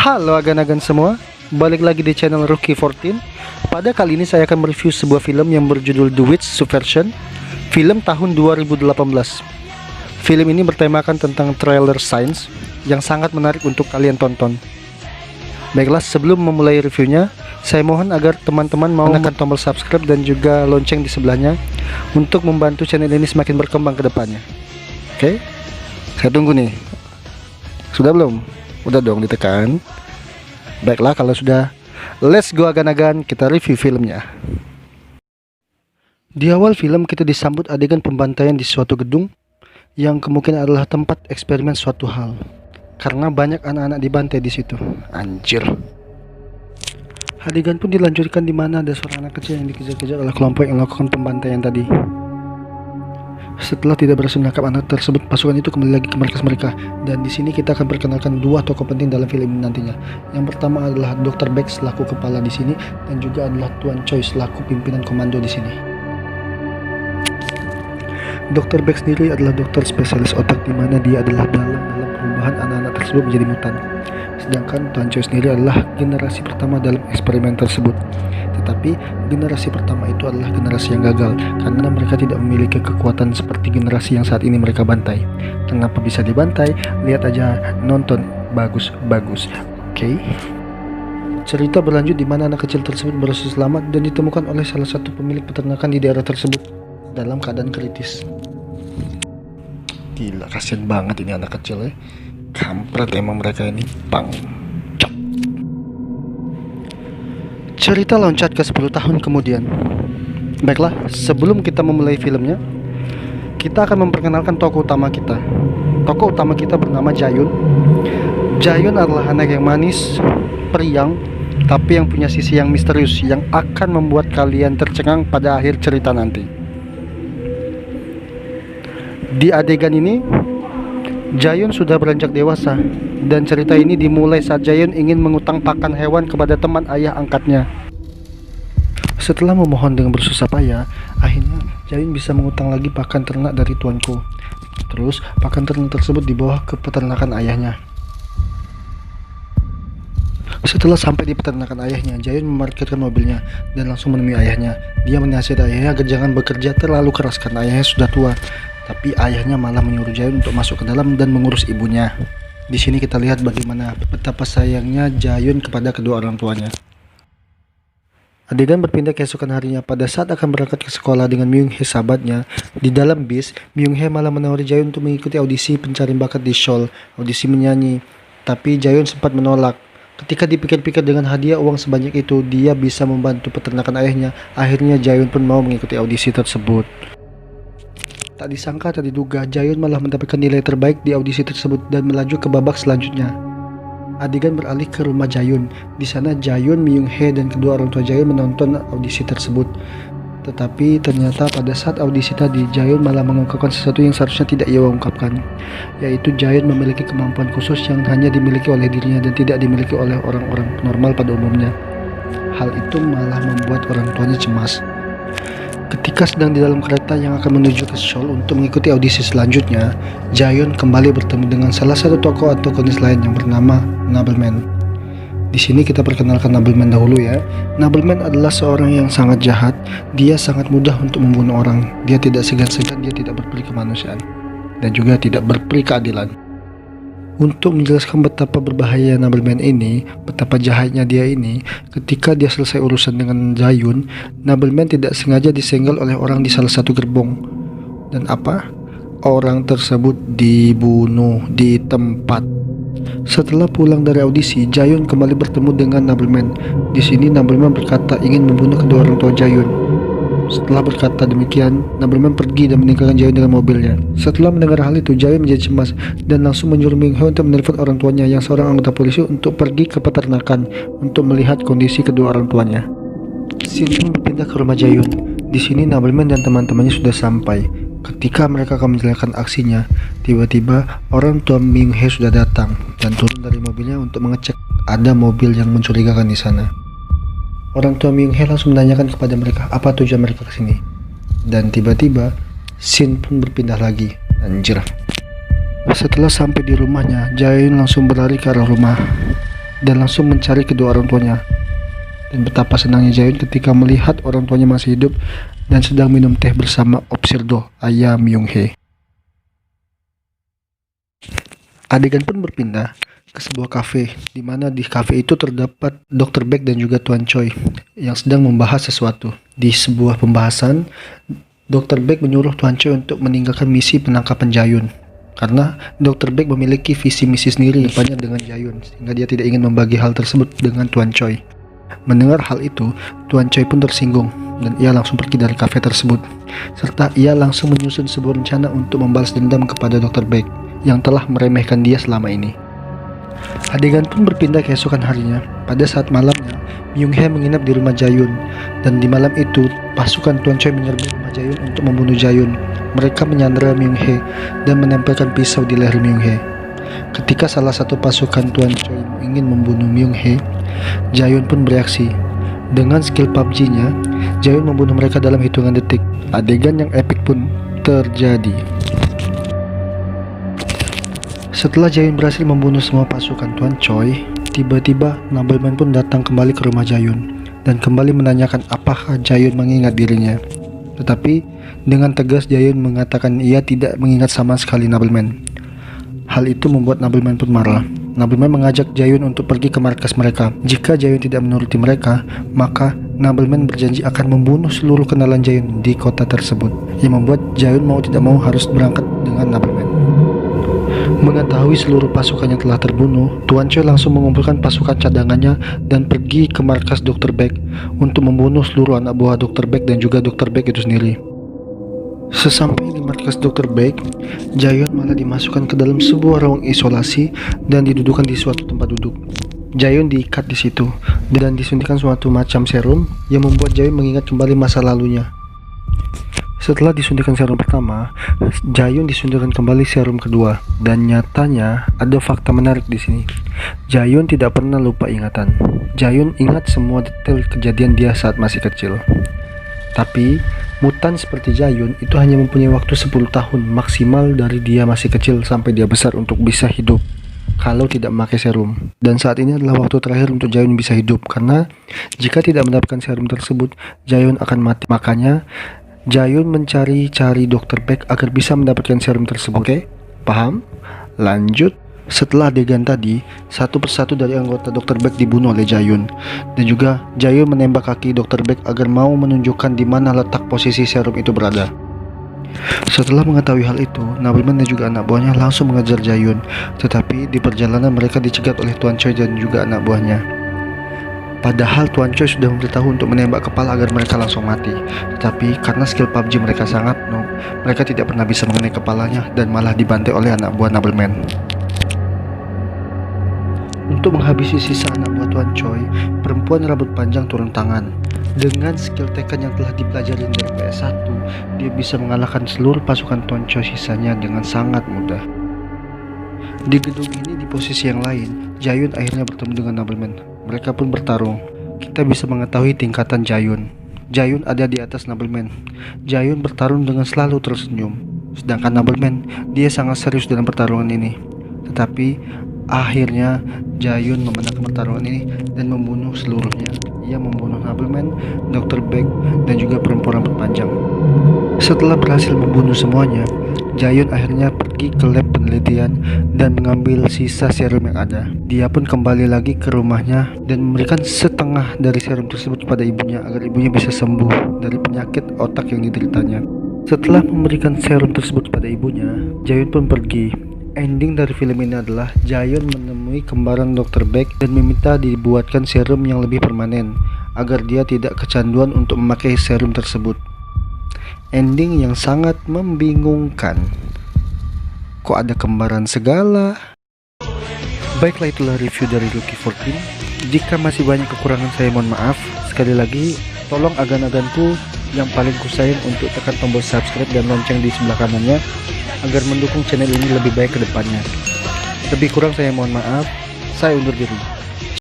Halo agan-agan semua, balik lagi di channel Rookie 14. Pada kali ini saya akan mereview sebuah film yang berjudul The Witch Subversion, film tahun 2018. Film ini bertemakan tentang trailer science yang sangat menarik untuk kalian tonton. Baiklah, sebelum memulai reviewnya, saya mohon agar teman-teman mau menekan tombol subscribe dan juga lonceng di sebelahnya untuk membantu channel ini semakin berkembang ke depannya. Oke? Saya tunggu nih. Sudah belum? Udah dong ditekan. Baiklah, kalau sudah, let's go agan-agan, kita review filmnya. Di awal film kita disambut adegan pembantaian di suatu gedung yang kemungkinan adalah tempat eksperimen suatu hal, karena banyak anak-anak dibantai di situ. Anjir. Adegan pun dilanjutkan di mana ada seorang anak kecil yang dikejar-kejar oleh kelompok yang melakukan pembantaian tadi. Setelah tidak berhasil menangkap anak tersebut, pasukan itu kembali lagi ke markas mereka. Dan di sini kita akan perkenalkan dua tokoh penting dalam film ini nantinya. Yang pertama adalah Dr. Beck selaku kepala di sini, dan juga adalah Tuan Choi selaku pimpinan komando di sini. Dr. Beck sendiri adalah dokter spesialis otak, di mana dia adalah dalam perubahan anak-anak tersebut menjadi mutan. Sedangkan Tuan Choi sendiri adalah generasi pertama dalam eksperimen tersebut. Tetapi generasi pertama itu adalah generasi yang gagal karena mereka tidak memiliki kekuatan seperti generasi yang saat ini mereka bantai. Kenapa bisa dibantai? Lihat aja, nonton, bagus. Oke. Cerita berlanjut di mana anak kecil tersebut berhasil selamat dan ditemukan oleh salah satu pemilik peternakan di daerah tersebut dalam keadaan kritis. Gila, kasian banget ini anak kecil ya. Kampret emang mereka ini, bang. Cerita loncat ke 10 tahun kemudian. Baiklah, sebelum kita memulai filmnya, kita akan memperkenalkan tokoh utama kita. Tokoh utama kita bernama Jayun. Jayun adalah anak yang manis, periang, tapi yang punya sisi yang misterius yang akan membuat kalian tercengang pada akhir cerita nanti. Di adegan ini, Jayun sudah beranjak dewasa, dan cerita ini dimulai saat Jayun ingin mengutang pakan hewan kepada teman ayah angkatnya. Setelah memohon dengan bersusah payah, akhirnya Jayun bisa mengutang lagi pakan ternak dari tuanku. Terus pakan ternak tersebut dibawa ke peternakan ayahnya. Setelah sampai di peternakan ayahnya, Jayun memarkirkan mobilnya dan langsung menemui ayahnya. Dia menasihati ayahnya agar jangan bekerja terlalu keras karena ayahnya sudah tua. Tapi ayahnya malah menyuruh Jayun untuk masuk ke dalam dan mengurus ibunya. Di sini kita lihat bagaimana betapa sayangnya Jayun kepada kedua orang tuanya. Adegan berpindah keesokan harinya. Pada saat akan berangkat ke sekolah dengan Myung Hee sahabatnya, di dalam bis, Myung Hee malah menawari Jayun untuk mengikuti audisi pencari bakat di Seoul, audisi menyanyi. Tapi Jayun sempat menolak. Ketika dipikir-pikir dengan hadiah uang sebanyak itu, dia bisa membantu peternakan ayahnya. Akhirnya Jayun pun mau mengikuti audisi tersebut. Tak disangka, tak diduga, Jayun malah mendapatkan nilai terbaik di audisi tersebut dan melaju ke babak selanjutnya. Adegan beralih ke rumah Jayun. Di sana Jayun, Myung Hee, dan kedua orang tua Jayun menonton audisi tersebut. Tetapi ternyata pada saat audisi tadi, Jayun malah mengungkapkan sesuatu yang seharusnya tidak ia ungkapkan, yaitu Jayun memiliki kemampuan khusus yang hanya dimiliki oleh dirinya dan tidak dimiliki oleh orang-orang normal pada umumnya. Hal itu malah membuat orang tuanya cemas. Ketika sedang di dalam kereta yang akan menuju ke Seoul untuk mengikuti audisi selanjutnya, Jayun kembali bertemu dengan salah satu tokoh antagonis lain yang bernama Nobleman. Di sini kita perkenalkan Nobleman dahulu ya. Nobleman adalah seorang yang sangat jahat. Dia sangat mudah untuk membunuh orang. Dia tidak segan-segan, dia tidak berperi kemanusiaan, dan juga tidak berperi keadilan. Untuk menjelaskan betapa berbahaya Nobleman ini, betapa jahatnya dia ini, ketika dia selesai urusan dengan Jayun, Nobleman tidak sengaja disenggol oleh orang di salah satu gerbong. Dan apa? Orang tersebut dibunuh di tempat. Setelah pulang dari audisi, Jayun kembali bertemu dengan Nobleman. Di sini Nobleman berkata ingin membunuh kedua orang tua Jayun. Setelah berkata demikian, Nobleman pergi dan meninggalkan Jayun dengan mobilnya. Setelah mendengar hal itu, Jayun menjadi cemas dan langsung menyuruh Myung Hee untuk menelpon orang tuanya yang seorang anggota polisi untuk pergi ke peternakan untuk melihat kondisi kedua orang tuanya. Scene pun berpindah ke rumah Jayun. Di sini Nobleman dan teman-temannya sudah sampai. Ketika mereka akan menjalankan aksinya, tiba-tiba orang tua Myung Hee sudah datang dan turun dari mobilnya untuk mengecek ada mobil yang mencurigakan di sana. Orang tua Myung Hee langsung menanyakan kepada mereka apa tujuan mereka ke sini. Dan tiba-tiba scene pun berpindah lagi. Anjir. Setelah sampai di rumahnya, Jayun langsung berlari ke arah rumah. dan langsung mencari kedua orang tuanya. Dan betapa senangnya Jaehyun ketika melihat orang tuanya masih hidup dan sedang minum teh bersama Obsirdo, ayah Myung-hye. Adegan pun berpindah ke sebuah kafe, di mana di kafe itu terdapat Dr. Baek dan juga Tuan Choi yang sedang membahas sesuatu. Di sebuah pembahasan, Dr. Baek menyuruh Tuan Choi untuk meninggalkan misi penangkapan Jaehyun karena Dr. Baek memiliki visi misi sendiri banyak dengan Jaehyun, sehingga dia tidak ingin membagi hal tersebut dengan Tuan Choi. Mendengar hal itu, Tuan Choi pun tersinggung dan ia langsung pergi dari kafe tersebut, serta ia langsung menyusun sebuah rencana untuk membalas dendam kepada Dr. Baek yang telah meremehkan dia selama ini. Adegan pun berpindah keesokan harinya. Pada saat malamnya, Myung-hye menginap di rumah Jaehyun, dan di malam itu pasukan Tuan Choi menyerbu rumah Jaehyun untuk membunuh Jaehyun. Mereka menyandera Myung-hye dan menempelkan pisau di leher Myung-hye. Ketika salah satu pasukan Tuan Choi ingin membunuh Myung-hye, Jaehyun pun bereaksi. Dengan skill PUBG-nya, Jaehyun membunuh mereka dalam hitungan detik. Adegan yang epik pun terjadi. Setelah Jaehyun berhasil membunuh semua pasukan Tuan Choi, tiba-tiba nobleman pun datang kembali ke rumah Jaehyun dan kembali menanyakan apakah Jaehyun mengingat dirinya. Tetapi dengan tegas Jaehyun mengatakan ia tidak mengingat sama sekali nobleman. Hal itu membuat nobleman pun marah. Nobleman mengajak Jaehyun untuk pergi ke markas mereka. Jika Jaehyun tidak menuruti mereka, maka nobleman berjanji akan membunuh seluruh kenalan Jaehyun di kota tersebut, yang membuat Jaehyun mau tidak mau harus berangkat dengan nobleman. Mengetahui seluruh pasukannya telah terbunuh, Tuan Choi langsung mengumpulkan pasukan cadangannya dan pergi ke markas Dr. Baek untuk membunuh seluruh anak buah Dr. Baek dan juga Dr. Baek itu sendiri. Sesampai di markas Dr. Baek, Jaehyun malah dimasukkan ke dalam sebuah ruang isolasi dan didudukan di suatu tempat duduk. Jaehyun diikat di situ dan disuntikan suatu macam serum yang membuat Jaehyun mengingat kembali masa lalunya. Setelah disuntikan serum pertama, Jaehyun disuntikan kembali serum kedua, dan nyatanya ada fakta menarik di sini. Jaehyun tidak pernah lupa ingatan. Jaehyun ingat semua detail kejadian dia saat masih kecil. Tapi mutan seperti Jaehyun itu hanya mempunyai waktu 10 tahun maksimal dari dia masih kecil sampai dia besar untuk bisa hidup kalau tidak memakai serum. Dan saat ini adalah waktu terakhir untuk Jaehyun bisa hidup, karena jika tidak mendapatkan serum tersebut, Jaehyun akan mati. Makanya Jaehyun mencari-cari Dr. Baek agar bisa mendapatkan serum tersebut. Oke, paham? Lanjut. Setelah adegan tadi, satu persatu dari anggota Dr. Baek dibunuh oleh Jaehyun, dan juga Jaehyun menembak kaki Dr. Baek agar mau menunjukkan di mana letak posisi serum itu berada. Setelah mengetahui hal itu, nobleman dan juga anak buahnya langsung mengejar Jaehyun, tetapi di perjalanan mereka dicegat oleh Tuan Choi dan juga anak buahnya. Padahal Tuan Choi sudah memberitahu untuk menembak kepala agar mereka langsung mati. Tetapi karena skill PUBG mereka sangat noob, mereka tidak pernah bisa mengenai kepalanya dan malah dibantai oleh anak buah nobleman. Untuk menghabisi sisa anak buah Tuan Choi, perempuan rambut panjang turun tangan. Dengan skill Tekken yang telah dipelajari dari PS1, dia bisa mengalahkan seluruh pasukan Tuan Choi sisanya dengan sangat mudah. Di gedung ini di posisi yang lain, Jaehyun akhirnya bertemu dengan nobleman. Mereka pun bertarung. Kita bisa mengetahui tingkatan Jaehyun. Jaehyun ada di atas nobleman. Jaehyun bertarung dengan selalu tersenyum. Sedangkan nobleman, dia sangat serius dalam pertarungan ini. Tetapi akhirnya Jaehyun memenangkan pertarungan ini dan membunuh seluruhnya. Ia membunuh nobleman, Dr. Baek, dan juga perempuan rambut panjang. Setelah berhasil membunuh semuanya, Jaehyun akhirnya pergi ke lab penelitian dan mengambil sisa serum yang ada. Dia pun kembali lagi ke rumahnya dan memberikan setengah dari serum tersebut kepada ibunya agar ibunya bisa sembuh dari penyakit otak yang dideritanya. Setelah memberikan serum tersebut kepada ibunya, Jaehyun pun pergi. Ending dari film ini adalah Jaehyun menemui kembaran Dr. Baek dan meminta dibuatkan serum yang lebih permanen agar dia tidak kecanduan untuk memakai serum tersebut. Ending yang sangat membingungkan. Kok ada kembaran segala? Baiklah, itulah review dari Rookie 14. Jika masih banyak kekurangan saya mohon maaf. Sekali lagi, tolong agan-aganku yang paling kusayang untuk tekan tombol subscribe dan lonceng di sebelah kanannya agar mendukung channel ini lebih baik ke depannya. Lebih kurang saya mohon maaf. Saya undur diri.